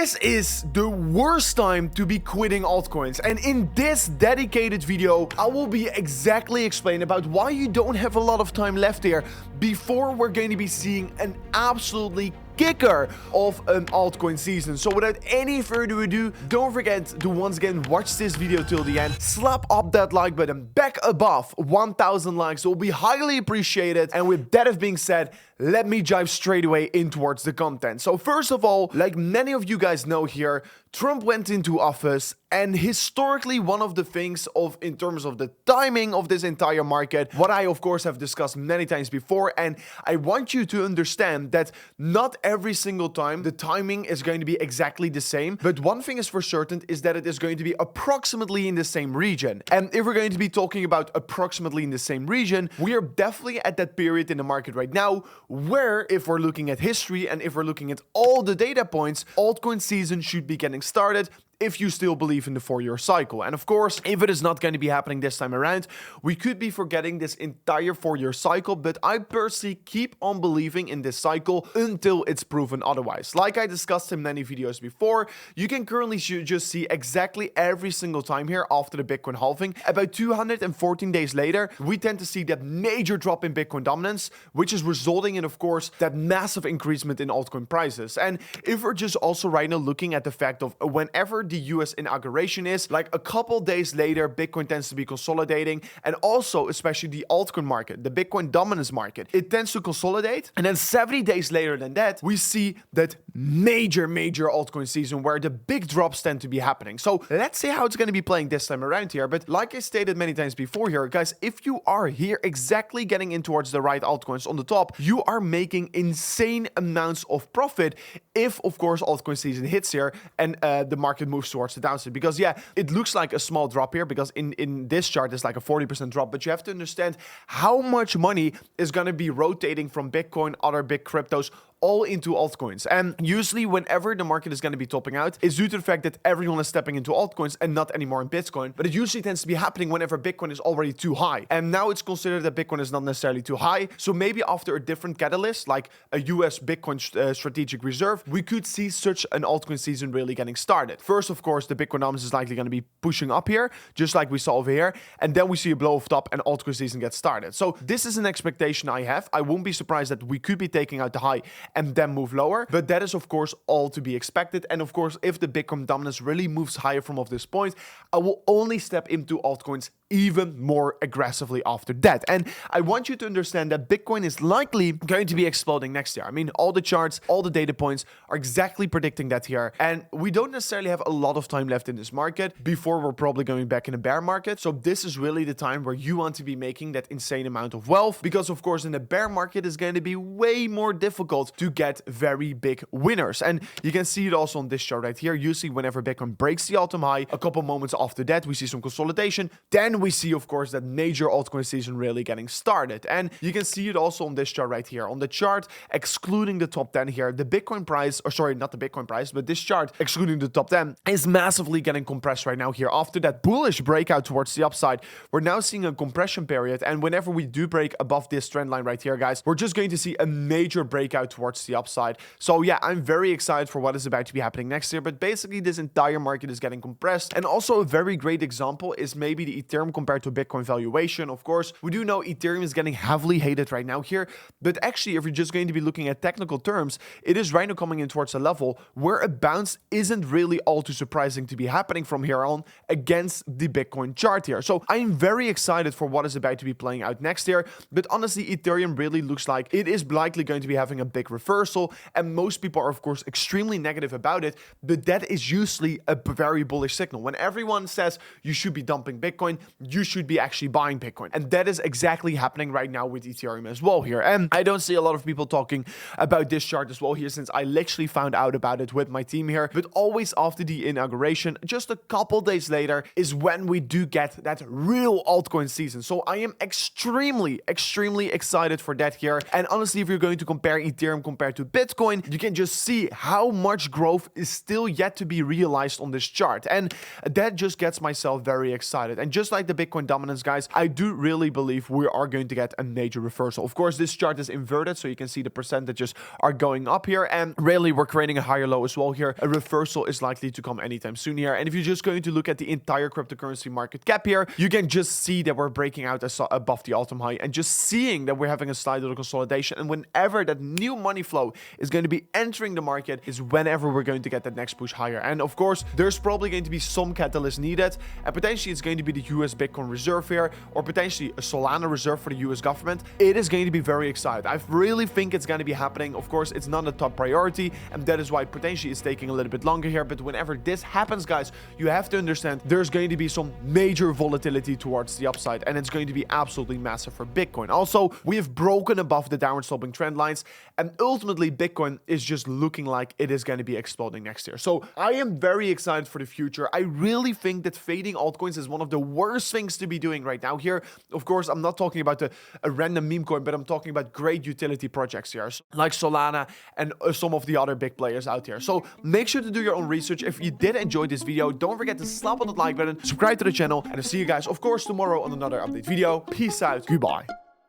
This is the worst time to be quitting altcoins, and in this dedicated video I will be exactly explaining about why you don't have a lot of time left here before we're going to be seeing an absolutely kicker of an altcoin season. So without any further ado, don't forget to once again watch this video till the end. Slap up that like button back above 1000 likes. It will be highly appreciated. And with that being said, let me dive straight away in towards the content. So first of all, like many of you guys know here, Trump went into office, and historically one of the things in terms of the timing of this entire market, what I of course have discussed many times before, and I want you to understand that not every single time the timing is going to be exactly the same, but one thing is for certain is that it is going to be approximately in the same region. And if we're going to be talking about approximately in the same region, we are definitely at that period in the market right now where, if we're looking at history and if we're looking at all the data points, altcoin season should be getting started if you still believe in the 4-year cycle. And of course, if it is not going to be happening this time around, we could be forgetting this entire 4-year cycle, but I personally keep on believing in this cycle until it's proven otherwise. Like I discussed in many videos before, you can currently just see exactly every single time here after the Bitcoin halving, about 214 days later, we tend to see that major drop in Bitcoin dominance, which is resulting in, of course, that massive increasement in altcoin prices. And if we're just also right now looking at the fact of whenever the US inauguration is, like a couple days later, Bitcoin tends to be consolidating, and also especially the altcoin market, the Bitcoin dominance market, it tends to consolidate. And then 70 days later than that, we see that major altcoin season where the big drops tend to be happening. So let's see how it's going to be playing this time around here. But like I stated many times before here, guys, if you are here exactly getting in towards the right altcoins on the top, you are making insane amounts of profit if, of course, altcoin season hits here and the market moves towards the downside. Because yeah, it looks like a small drop here because in this chart it's like a 40% drop, but you have to understand how much money is going to be rotating from Bitcoin, other big cryptos, all into altcoins. And usually whenever the market is going to be topping out, it's due to the fact that everyone is stepping into altcoins and not anymore in Bitcoin. But it usually tends to be happening whenever Bitcoin is already too high. And now it's considered that Bitcoin is not necessarily too high. So maybe after a different catalyst, like a US Bitcoin strategic reserve, we could see such an altcoin season really getting started. First, of course, the Bitcoin dominance is likely going to be pushing up here, just like we saw over here. And then we see a blow off top and altcoin season gets started. So this is an expectation I have. I won't be surprised that we could be taking out the high and then move lower, but that is of course all to be expected. And of course, if the Bitcoin dominance really moves higher from this point, I will only step into altcoins even more aggressively after that. And I want you to understand that Bitcoin is likely going to be exploding next year. I mean, all the charts, all the data points are exactly predicting that here. And we don't necessarily have a lot of time left in this market before we're probably going back in a bear market. So this is really the time where you want to be making that insane amount of wealth, because of course in the bear market is going to be way more difficult to get very big winners. And you can see it also on this chart right here. Usually whenever Bitcoin breaks the all-time high, a couple moments after that, we see some consolidation. Then we see, of course, that major altcoin season really getting started. And you can see it also on this chart right here. On the chart, excluding the top 10 here, the Bitcoin price, or sorry, not the Bitcoin price, but this chart, excluding the top 10, is massively getting compressed right now here. After that bullish breakout towards the upside, we're now seeing a compression period. And whenever we do break above this trend line right here, guys, we're just going to see a major breakout towards the upside. So yeah, I'm very excited for what is about to be happening next year. But basically, this entire market is getting compressed. And also a very great example is maybe the Ethereum compared to Bitcoin valuation. Of course, we do know Ethereum is getting heavily hated right now here, but actually if you're just going to be looking at technical terms, it is right now coming in towards a level where a bounce isn't really all too surprising to be happening from here on against the Bitcoin chart here. So I'm very excited for what is about to be playing out next year, but honestly Ethereum really looks like it is likely going to be having a big reversal, and most people are of course extremely negative about it, but that is usually a very bullish signal. When everyone says you should be dumping Bitcoin, you should be actually buying Bitcoin. And that is exactly happening right now with Ethereum as well here. And I don't see a lot of people talking about this chart as well here, since I literally found out about it with my team here. But always after the inauguration, just a couple days later, is when we do get that real altcoin season. So I am extremely excited for that here. And honestly, if you're going to compare Ethereum compared to Bitcoin, you can just see how much growth is still yet to be realized on this chart. And that just gets myself very excited. And just like despite the Bitcoin dominance, guys, I do really believe we are going to get a major reversal. Of course, this chart is inverted, so you can see the percentages are going up here, and really we're creating a higher low as well here. A reversal is likely to come anytime soon here. And if you're just going to look at the entire cryptocurrency market cap here, you can just see that we're breaking out above the all-time high and just seeing that we're having a slight little consolidation. And whenever that new money flow is going to be entering the market is whenever we're going to get that next push higher. And of course, there's probably going to be some catalyst needed, and potentially it's going to be the US Bitcoin reserve here, or potentially a Solana reserve for the US government. It is going to be very exciting. I really think it's going to be happening. Of course, it's not a top priority, and that is why potentially it's taking a little bit longer here. But whenever this happens, guys, you have to understand there's going to be some major volatility towards the upside, and it's going to be absolutely massive for Bitcoin. Also, we have broken above the downward sloping trend lines, and ultimately Bitcoin is just looking like it is going to be exploding next year. So I am very excited for the future. I really think that fading altcoins is one of the worst things to be doing right now here. Of course, I'm not talking about a random meme coin, but I'm talking about great utility projects here, like Solana and some of the other big players out here. So make sure to do your own research. If you did enjoy this video, don't forget to slap on that like button, subscribe to the channel, and I'll see you guys, of course, tomorrow on another update video. Peace out. Goodbye.